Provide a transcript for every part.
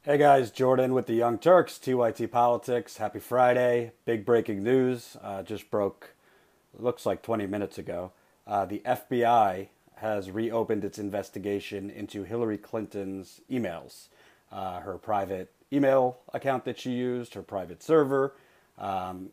Hey guys, Jordan with the Young Turks, TYT Politics. Happy Friday. Big breaking news. Just broke, looks like 20 minutes ago. The FBI has reopened its investigation into Hillary Clinton's emails, her private email account that she used, her private server. Um,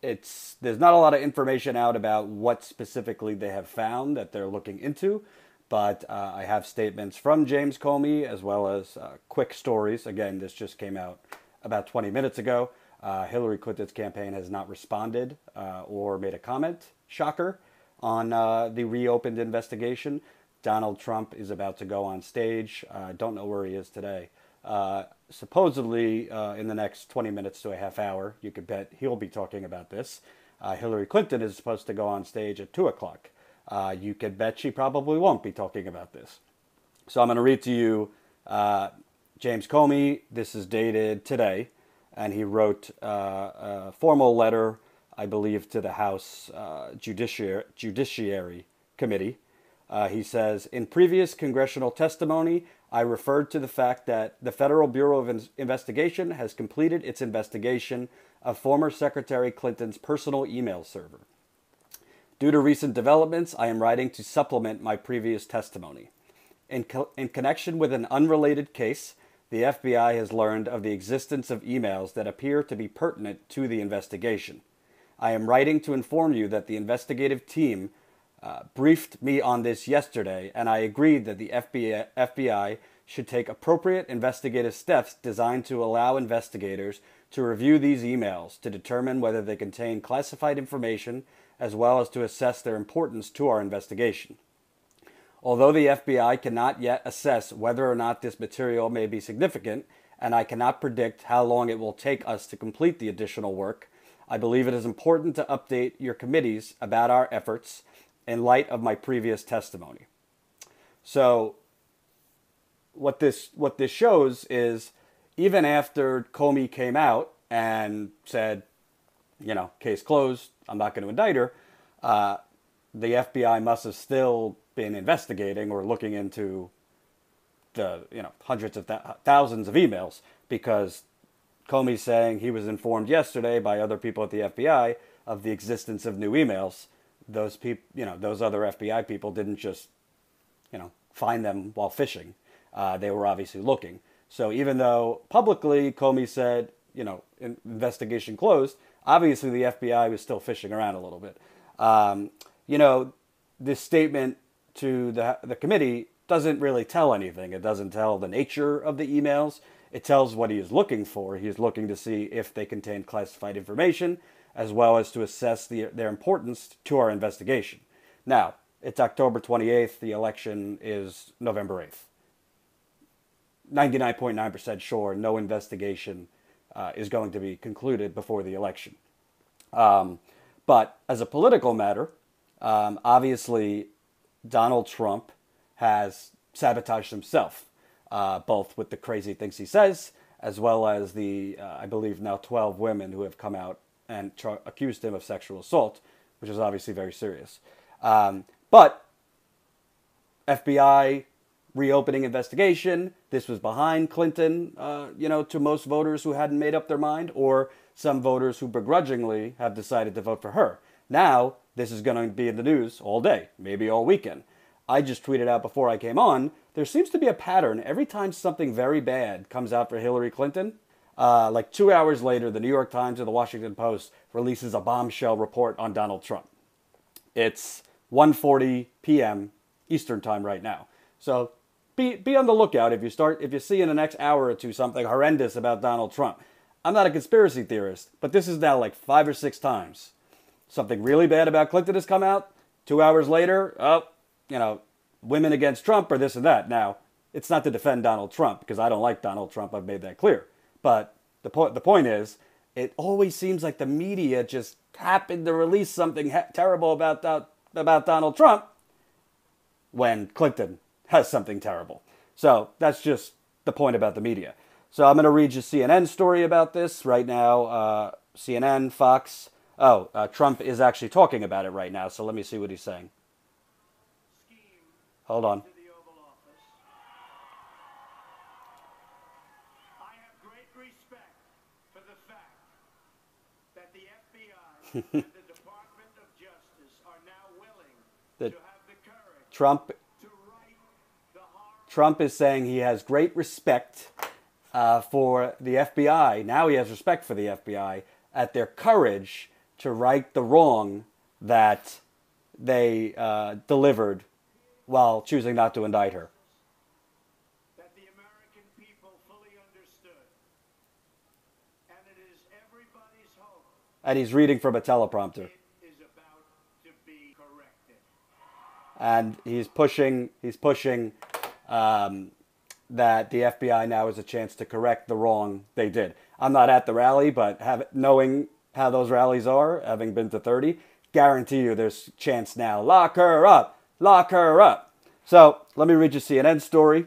there's not a lot of information out about what specifically they have found that they're looking into, but I have statements from James Comey as well as quick stories. Again, this just came out about 20 minutes ago. Hillary Clinton's campaign has not responded or made a comment, shocker, on the reopened investigation. Donald Trump is about to go on stage. Don't know where he is today. Supposedly, in the next 20 minutes to a half hour, you could bet he'll be talking about this. Hillary Clinton is supposed to go on stage at 2 o'clock. You could bet she probably won't be talking about this. So I'm going to read to you James Comey. This is dated today, and he wrote a formal letter, I believe, to the House Judiciary Committee. He says, in previous congressional testimony, I referred to the fact that the Federal Bureau of Investigation has completed its investigation of former Secretary Clinton's personal email server. Due to recent developments, I am writing to supplement my previous testimony. In connection with an unrelated case, the FBI has learned of the existence of emails that appear to be pertinent to the investigation. I am writing to inform you that the investigative team briefed me on this yesterday, and I agreed that the FBI should take appropriate investigative steps designed to allow investigators to review these emails to determine whether they contain classified information as well as to assess their importance to our investigation. Although the FBI cannot yet assess whether or not this material may be significant, and I cannot predict how long it will take us to complete the additional work, I believe it is important to update your committees about our efforts in light of my previous testimony. So what this shows is, even after Comey came out and said, case closed, I'm not going to indict her, the FBI must have still been investigating or looking into the hundreds of thousands of emails, because Comey's saying he was informed yesterday by other people at the FBI of the existence of new emails. Those people, those other FBI people didn't just, find them while fishing. They were obviously looking. So even though publicly Comey said, investigation closed, obviously the FBI was still fishing around a little bit. This statement to the committee doesn't really tell anything. It doesn't tell the nature of the emails. It tells what he is looking for. He is looking to see if they contain classified information, as well as to assess their importance to our investigation. Now, it's October 28th. The election is November 8th. 99.9% sure no investigation is going to be concluded before the election. But as a political matter, obviously Donald Trump has sabotaged himself, both with the crazy things he says, as well as the, I believe now 12 women who have come out and accused him of sexual assault, which is obviously very serious. But FBI reopening investigation, this was behind Clinton, to most voters who hadn't made up their mind, or some voters who begrudgingly have decided to vote for her. Now, this is going to be in the news all day, maybe all weekend. I just tweeted out before I came on, there seems to be a pattern. Every time something very bad comes out for Hillary Clinton, like 2 hours later, the New York Times or the Washington Post releases a bombshell report on Donald Trump. It's 1:40 p.m. Eastern time right now. So be on the lookout if you see in the next hour or two something horrendous about Donald Trump. I'm not a conspiracy theorist, but this is now like 5 or 6 times. Something really bad about Clinton has come out. 2 hours later, women against Trump or this and that. Now, it's not to defend Donald Trump, because I don't like Donald Trump. I've made that clear. But the point is, it always seems like the media just happened to release something terrible about Donald Trump when Clinton has something terrible. So that's just the point about the media. So I'm going to read you CNN story about this right now. CNN, Fox. Trump is actually talking about it right now. So let me see what he's saying. Hold on. respect for the fact that the FBI and the Department of Justice are now willing to have the courage Trump to right the harm. Trump is saying he has great respect for the FBI. Now he has respect for the FBI at their courage to right the wrong that they delivered while choosing not to indict her. That the American people fully understood. And it is everybody's hope And he's reading from a teleprompter. it is about to be corrected. And he's pushing that the FBI now has a chance to correct the wrong they did. I'm not at the rally, but knowing how those rallies are, having been to 30, guarantee you there's chance now. Lock her up. Lock her up. So let me read you CNN story.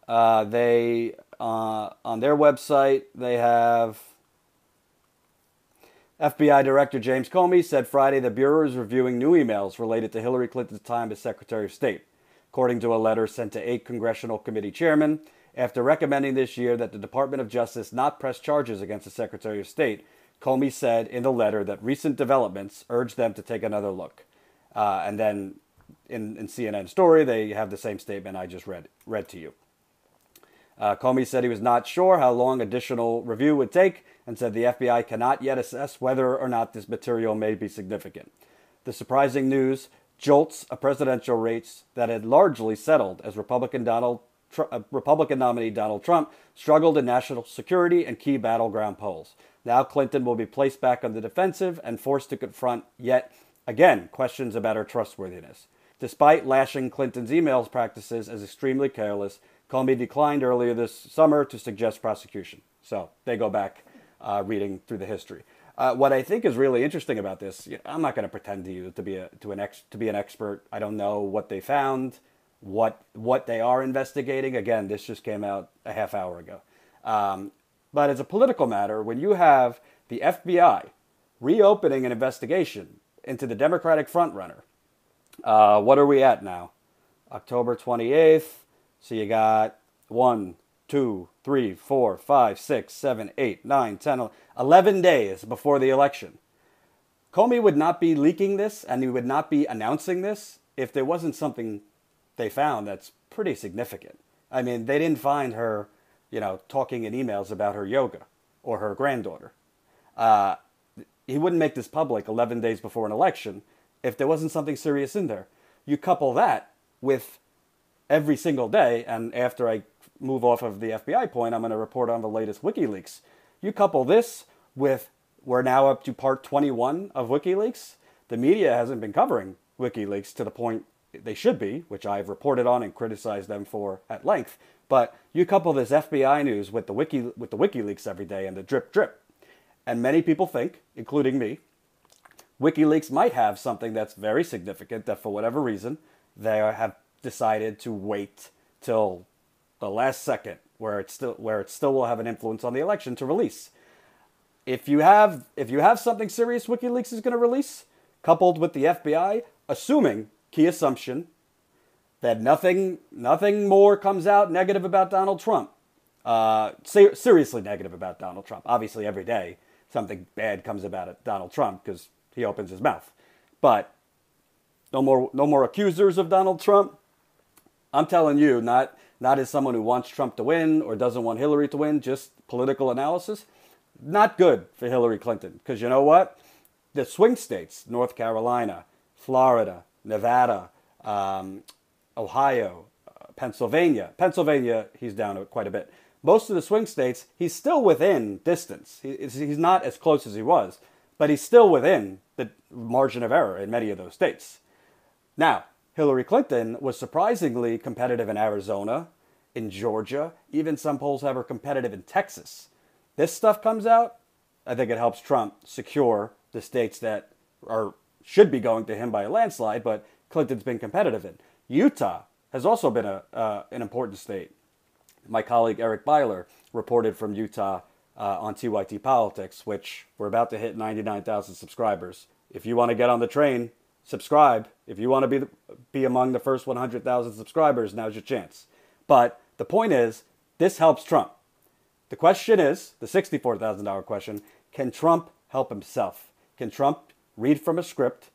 They on their website, they have FBI Director James Comey said Friday the Bureau is reviewing new emails related to Hillary Clinton's time as Secretary of State, according to a letter sent to 8 congressional committee chairmen. After recommending this year that the Department of Justice not press charges against the Secretary of State, Comey said in the letter that recent developments urged them to take another look. And then in CNN story, they have the same statement I just read to you. Comey said he was not sure how long additional review would take and said the FBI cannot yet assess whether or not this material may be significant. The surprising news jolts a presidential race that had largely settled as Republican nominee Donald Trump struggled in national security and key battleground polls. Now Clinton will be placed back on the defensive and forced to confront yet again questions about her trustworthiness. Despite lashing Clinton's emails practices as extremely careless, Comey declined earlier this summer to suggest prosecution. So they go back reading through the history. What I think is really interesting about this, I'm not going to pretend to you to be an expert. I don't know what they found, what they are investigating. Again, this just came out a half hour ago. But as a political matter, when you have the FBI reopening an investigation into the Democratic frontrunner, what are we at now? October 28th. So you got 1, 2, 3, 4, 5, 6, 7, 8, 9, 10, 11 days before the election. Comey would not be leaking this and he would not be announcing this if there wasn't something they found that's pretty significant. I mean, they didn't find her, talking in emails about her yoga or her granddaughter. He wouldn't make this public 11 days before an election if there wasn't something serious in there. You couple that with every single day, and after I move off of the FBI point, I'm going to report on the latest WikiLeaks. You couple this with, we're now up to part 21 of WikiLeaks. The media hasn't been covering WikiLeaks to the point they should be, which I've reported on and criticized them for at length. But you couple this FBI news with the WikiLeaks every day and the drip drip. And many people think, including me, WikiLeaks might have something that's very significant that for whatever reason they have decided to wait till the last second where it still will have an influence on the election to release. If you have something serious WikiLeaks is going to release, coupled with the FBI, assuming, key assumption, that nothing more comes out negative about Donald Trump, seriously negative about Donald Trump. Obviously every day something bad comes about Donald Trump because he opens his mouth. But no more accusers of Donald Trump. I'm telling you, not as someone who wants Trump to win or doesn't want Hillary to win, just political analysis. Not good for Hillary Clinton. Because you know what? The swing states, North Carolina, Florida, Nevada, Ohio, Pennsylvania. Pennsylvania, he's down quite a bit. Most of the swing states, he's still within distance. He's not as close as he was, but he's still within the margin of error in many of those states. Now, Hillary Clinton was surprisingly competitive in Arizona, in Georgia. Even some polls have her competitive in Texas. This stuff comes out, I think it helps Trump secure the states that should be going to him by a landslide, but Clinton's been competitive in. Utah has also been an important state. My colleague Eric Byler reported from Utah on TYT Politics, which we're about to hit 99,000 subscribers. If you want to get on the train, subscribe. If you want to be among the first 100,000 subscribers, now's your chance. But the point is, this helps Trump. the question is, the $64,000 question, can Trump help himself? Can Trump read from a script,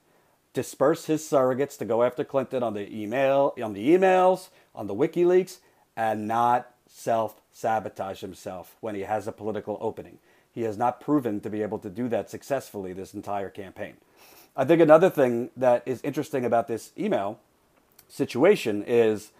disperse his surrogates to go after Clinton on the emails, on the WikiLeaks, and not self-sabotage himself when he has a political opening? He has not proven to be able to do that successfully this entire campaign. I think another thing that is interesting about this email situation is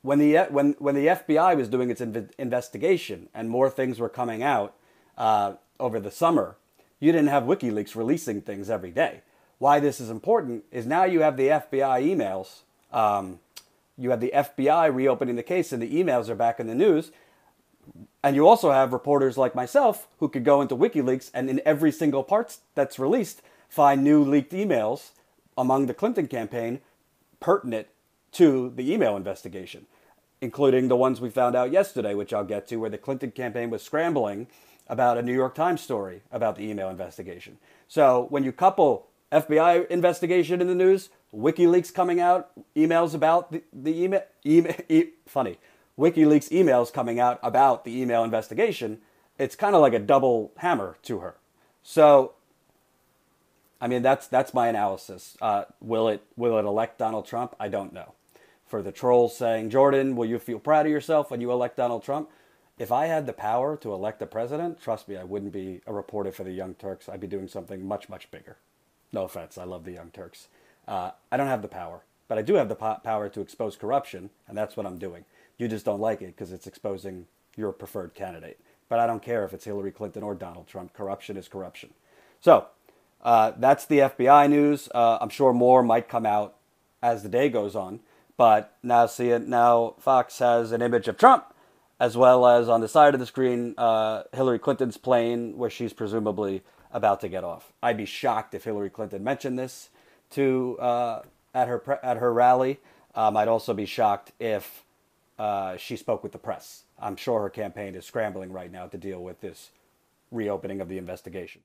when the FBI was doing its investigation and more things were coming out over the summer, you didn't have WikiLeaks releasing things every day. Why this is important is now you have the FBI emails. You have the FBI reopening the case, and the emails are back in the news. And you also have reporters like myself who could go into WikiLeaks and in every single part that's released, find new leaked emails among the Clinton campaign pertinent to the email investigation, including the ones we found out yesterday, which I'll get to, where the Clinton campaign was scrambling about a New York Times story about the email investigation. So when you couple FBI investigation in the news, WikiLeaks coming out, emails about the funny, WikiLeaks emails coming out about the email investigation, it's kind of like a double hammer to her. So, I mean, that's my analysis. Will it elect Donald Trump? I don't know. For the trolls saying, Jordan, will you feel proud of yourself when you elect Donald Trump? If I had the power to elect a president, trust me, I wouldn't be a reporter for the Young Turks. I'd be doing something much, much bigger. No offense, I love the Young Turks. I don't have the power, but I do have the power to expose corruption, and that's what I'm doing. You just don't like it because it's exposing your preferred candidate. But I don't care if it's Hillary Clinton or Donald Trump. Corruption is corruption. So that's the FBI news. I'm sure more might come out as the day goes on. But now Fox has an image of Trump, as well as on the side of the screen, Hillary Clinton's plane where she's presumably about to get off. I'd be shocked if Hillary Clinton mentioned this at her rally. I'd also be shocked if she spoke with the press. I'm sure her campaign is scrambling right now to deal with this reopening of the investigation.